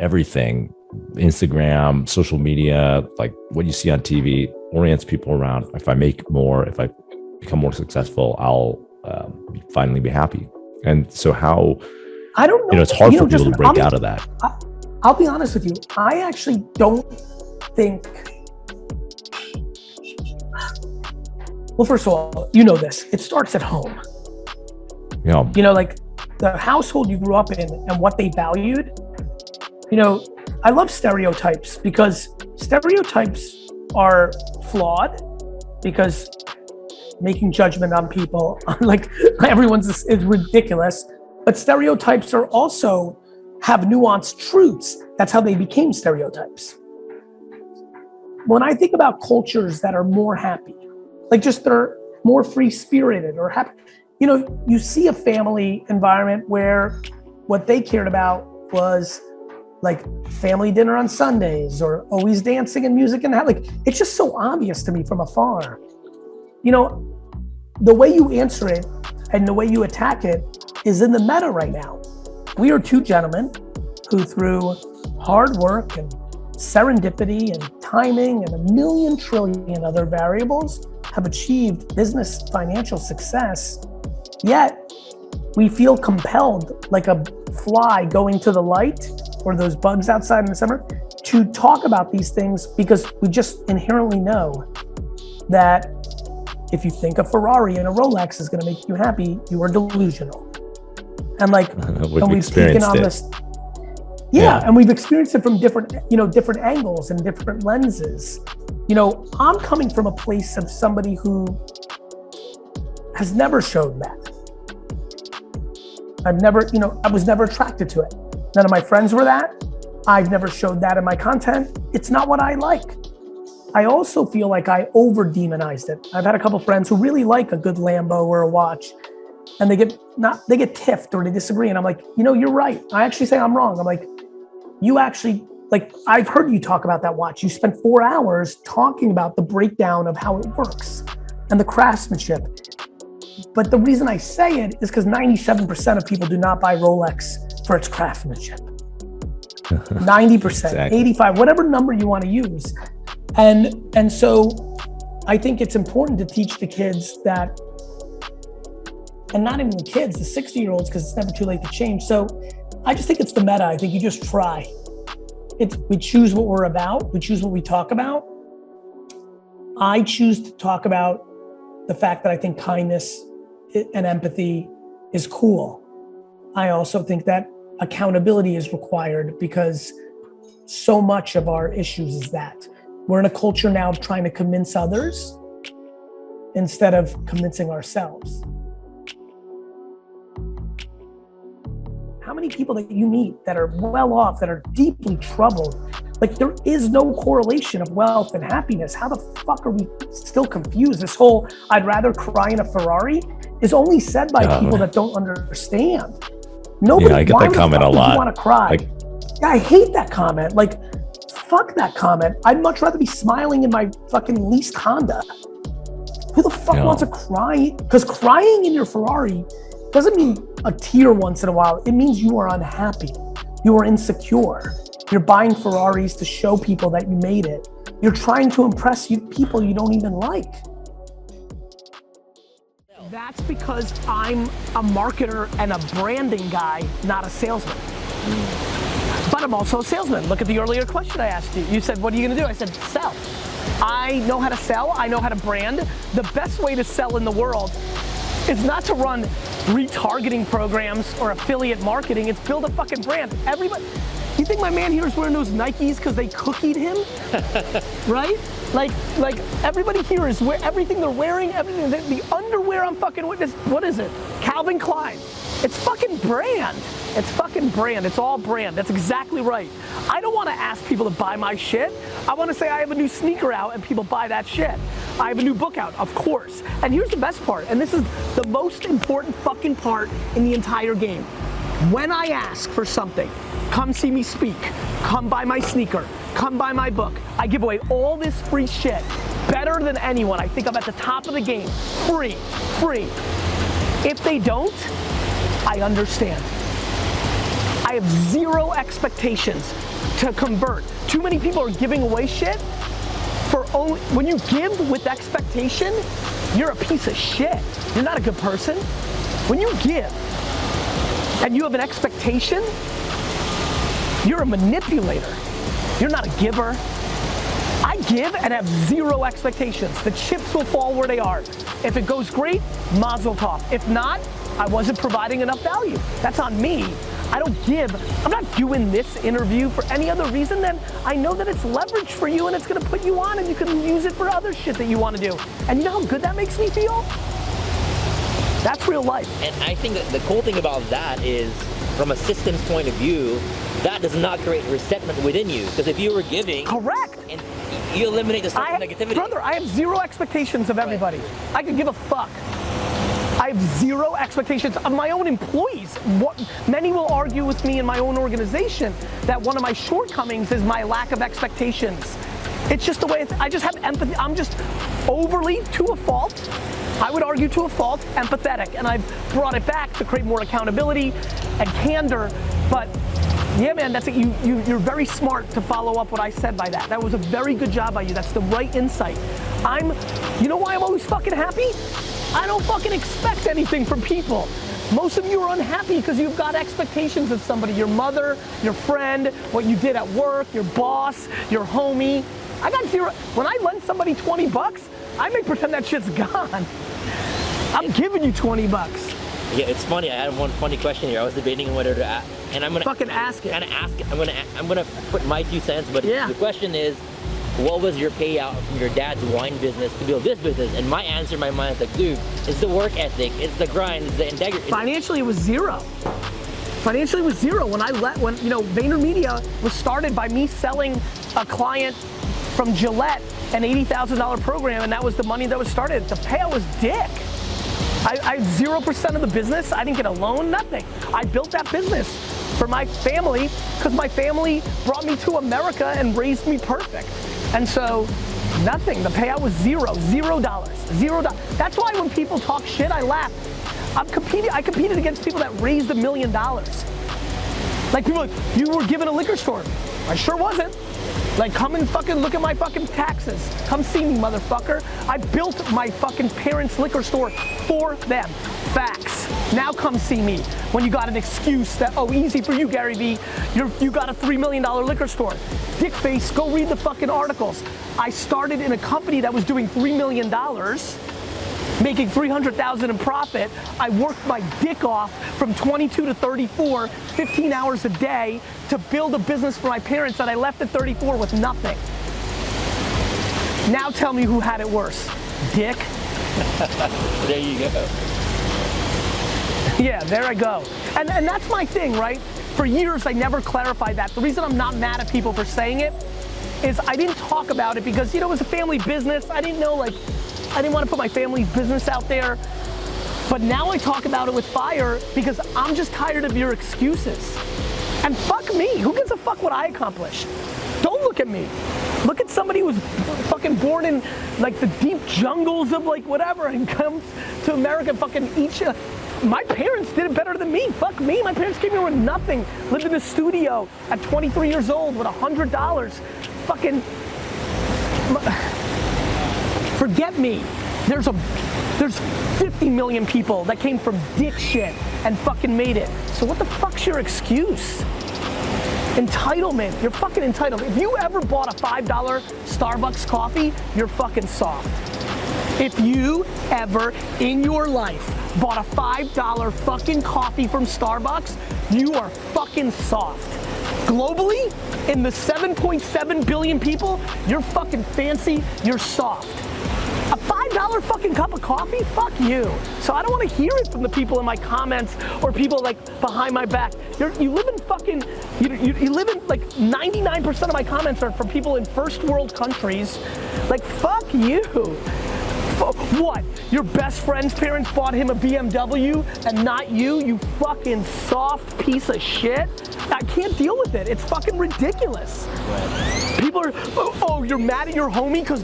everything, Instagram, social media, like what you see on TV orients people around. If I make more, if I become more successful, I'll finally be happy. And so how, I don't know, it's hard for people to break out of that. I'll be honest with you. I actually don't think, well, first of all, you know this, it starts at home. Yeah. Like the household you grew up in and what they valued. I love stereotypes because stereotypes are flawed, because making judgment on people, like everyone's, is ridiculous. But stereotypes are also have nuanced truths. That's how they became stereotypes. When I think about cultures that are more happy, like just they're more free-spirited or happy, you see a family environment where what they cared about was like family dinner on Sundays or always dancing and music and that. Like, it's just so obvious to me from afar. The way you answer it and the way you attack it is in the meta right now. We are two gentlemen who, through hard work and serendipity and timing and a million trillion other variables, have achieved business financial success. Yet we feel compelled, like a fly going to the light or those bugs outside in the summer, to talk about these things because we just inherently know that if you think a Ferrari and a Rolex is gonna make you happy, you are delusional. And like, and we've taken on this, and we've experienced it from different angles and different lenses. I'm coming from a place of somebody who has never showed that. I was never attracted to it. None of my friends were that. I've never showed that in my content. It's not what I like. I also feel like I over-demonized it. I've had a couple friends who really like a good Lambo or a watch, and they get tiffed or they disagree. And I'm like, you're right. I actually say I'm wrong. I'm like, you actually, like, I've heard you talk about that watch. You spent 4 hours talking about the breakdown of how it works and the craftsmanship. But the reason I say it is because 97% of people do not buy Rolex for its craftsmanship. 90%, exactly. 85, whatever number you want to use. And so I think it's important to teach the kids that, and not even the kids, the 60-year-olds, because it's never too late to change. So I just think it's the meta. I think you just try. We choose what we're about. We choose what we talk about. I choose to talk about the fact that I think kindness and empathy is cool. I also think that accountability is required because so much of our issues is that. We're in a culture now of trying to convince others instead of convincing ourselves. How many people that you meet that are well off, that are deeply troubled, like there is no correlation of wealth and happiness. How the fuck are we still confused? This whole, I'd rather cry in a Ferrari is only said by people that don't understand. Nobody, I get that comment a lot. You want to cry? I hate that comment. Like, fuck that comment. I'd much rather be smiling in my fucking leased Honda. Who the fuck wants to cry? Because crying in your Ferrari doesn't mean a tear once in a while. It means you are unhappy. You are insecure. You're buying Ferraris to show people that you made it. You're trying to impress people you don't even like. That's because I'm a marketer and a branding guy, not a salesman. But I'm also a salesman. Look at the earlier question I asked you. You said, what are you gonna do? I said, sell. I know how to sell, I know how to brand. The best way to sell in the world is not to run retargeting programs or affiliate marketing, it's build a fucking brand. Everybody, you think my man here is wearing those Nikes because they cookied him? Right? Like everybody here is everything they're wearing, everything, the underwear I'm fucking with, what is it? Calvin Klein. It's fucking brand. It's fucking brand. It's all brand. That's exactly right. I don't want to ask people to buy my shit. I want to say I have a new sneaker out and people buy that shit. I have a new book out, of course. And here's the best part, and this is the most important fucking part in the entire game. When I ask for something, come see me speak, come buy my sneaker, come buy my book, I give away all this free shit, better than anyone. I think I'm at the top of the game. Free. If they don't, I understand. I I have zero expectations to convert. Too many people are giving away shit for only, when you give with expectation, you're a piece of shit. You're not a good person. When you give and you have an expectation, you're a manipulator. You're not a giver. I give and have zero expectations. The chips will fall where they are. If it goes great, mazel tov. If not, I wasn't providing enough value. That's on me. I don't give. I'm not doing this interview for any other reason than I know that it's leverage for you and it's gonna put you on and you can use it for other shit that you wanna do. And you know how good that makes me feel? That's real life. And I think that the cool thing about that is, from a systems point of view, that does not create resentment within you. Because if you were giving, correct, and you eliminate the source of negativity. Brother, I have zero expectations of everybody. Right. I could give a fuck. I have zero expectations of my own employees. Many will argue with me in my own organization that one of my shortcomings is my lack of expectations. It's just the way I just have empathy. I'm just overly, to a fault, I would argue to a fault, empathetic. And I've brought it back to create more accountability and candor. But yeah, man, that's it. You're very smart to follow up what I said by that. That was a very good job by you. That's the right insight. You know why I'm always fucking happy? I don't fucking expect anything from people. Most of you are unhappy because you've got expectations of somebody, your mother, your friend, what you did at work, your boss, your homie. I got zero. When I lend somebody 20 bucks, I may pretend that shit's gone. I'm giving you 20 bucks. Yeah, it's funny. I had one funny question here. I was debating on whether to ask, and I'm gonna fucking ask it. Kind of ask it. I'm gonna put my 2 cents. But yeah. The question is, what was your payout from your dad's wine business to build this business? And my answer in my mind is like, dude, it's the work ethic, it's the grind, it's the integrity. Financially, it was zero. Financially, it was zero. When you know, VaynerMedia was started by me selling a client from Gillette an $80,000 program, and that was the money that was started. The payout was dick. I had 0% of the business. I didn't get a loan, nothing. I built that business for my family because my family brought me to America and raised me perfect. And so, nothing. The payout was $0. $0. That's why when people talk shit, I laugh. I competed against people that raised $1 million. Like people like, you were given a liquor store. I sure wasn't. Like, come and fucking look at my fucking taxes. Come see me, motherfucker. I built my fucking parents' liquor store for them. Facts. Now come see me. When you got an excuse that, oh, easy for you, Garyvee. You got a $3 million liquor store. Dickface, go read the fucking articles. I started in a company that was doing $3 million, making $300,000 in profit. I worked my dick off from 22 to 34, 15 hours a day to build a business for my parents that I left at 34 with nothing. Now tell me who had it worse. Dick? There you go. Yeah, there I go. And that's my thing, right? For years, I never clarified that. The reason I'm not mad at people for saying it is I didn't talk about it because, you know, it was a family business. I didn't know, like, I didn't want to put my family's business out there. But now I talk about it with fire because I'm just tired of your excuses. And fuck me, who gives a fuck what I accomplish? Don't look at me. Look at somebody who's fucking born in like the deep jungles of like whatever and comes to America and fucking eats you. My parents did it better than me. Fuck me, my parents came here with nothing. Lived in a studio at 23 years old with $100. Fucking, forget me. There's 50 million people that came from dick shit and fucking made it. So what the fuck's your excuse? Entitlement, you're fucking entitled. If you ever bought a $5 Starbucks coffee, you're fucking soft. If you ever in your life bought a $5 fucking coffee from Starbucks, you are fucking soft. Globally, in the 7.7 billion people, you're fucking fancy, you're soft. A $5 fucking cup of coffee? Fuck you. So I don't want to hear it from the people in my comments or people like behind my back. You live in fucking, you live in like 99% of my comments are from people in first world countries. Like, fuck you. What? Your best friend's parents bought him a BMW and not you? You fucking soft piece of shit. I can't deal with it. It's fucking ridiculous. People are, oh, you're mad at your homie because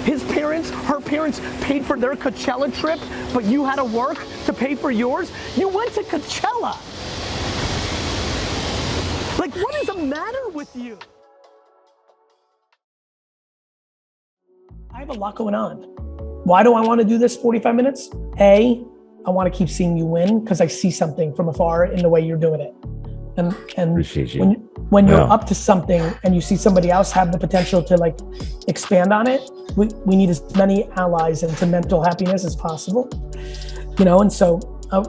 his parents, her parents paid for their Coachella trip, but you had to work to pay for yours? You went to Coachella. to you. I have a lot going on. Why do I want to do this 45 minutes? A, I want to keep seeing you win because I see something from afar in the way you're doing it. And Appreciate you. when you're up to something and you see somebody else have the potential to like expand on it, we need as many allies into mental happiness as possible, you know, and so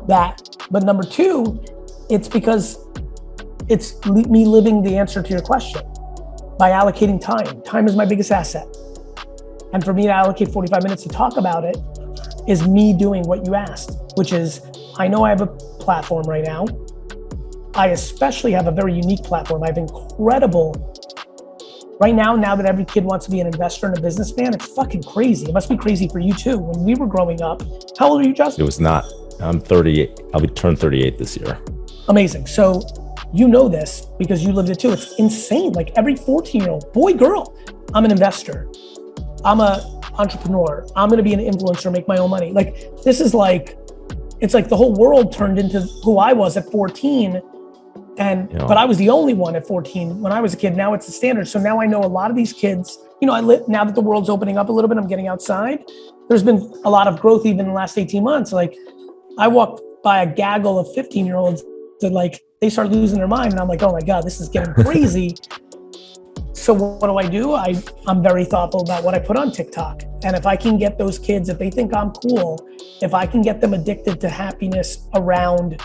that. But number two, it's because it's me living the answer to your question by allocating time. Time is my biggest asset. And for me to allocate 45 minutes to talk about it is me doing what you asked, which is, I know I have a platform right now. I especially have a very unique platform. I have incredible, right now that every kid wants to be an investor and a businessman, it's fucking crazy. It must be crazy for you too. When we were growing up, how old are you, Justin? It was not. I'm 38. I'll be turned 38 this year. Amazing. So you know this because you lived it too. It's insane. Like every 14-year-old, boy, girl, I'm an investor. I'm an entrepreneur. I'm going to be an influencer, make my own money. Like this is like, it's like the whole world turned into who I was at 14. And, but I was the only one at 14 when I was a kid. Now it's the standard. So now I know a lot of these kids, you know, now that the world's opening up a little bit, I'm getting outside. There's been a lot of growth even in the last 18 months. Like I walked by a gaggle of 15-year-olds that like, they start losing their mind. And I'm like, oh my God, this is getting crazy. So what do? I'm very thoughtful about what I put on TikTok. And if I can get those kids, if they think I'm cool, if I can get them addicted to happiness around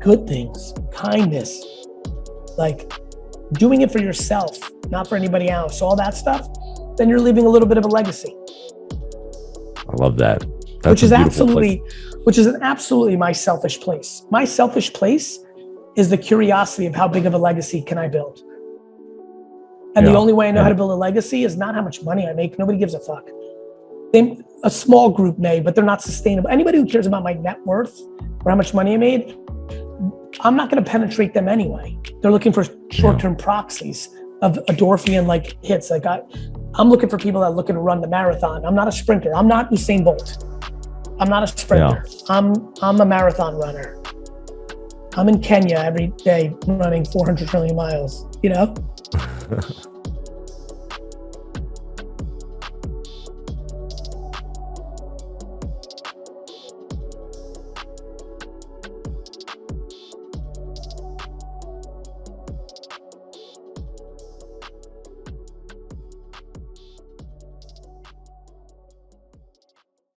good things, kindness, like doing it for yourself, not for anybody else, all that stuff, then you're leaving a little bit of a legacy. I love that. Which is absolutely my selfish place. My selfish place is the curiosity of how big of a legacy can I build? And the only way I know how to build a legacy is not how much money I make. Nobody gives a fuck. A small group may, but they're not sustainable. Anybody who cares about my net worth or how much money I made, I'm not going to penetrate them anyway. They're looking for short-term proxies of endorphin like hits. Like I'm looking for people that are looking to run the marathon. I'm not a sprinter. I'm not Usain Bolt. I'm not a sprinter. I'm a marathon runner. I'm in Kenya every day running 400 trillion miles, you know?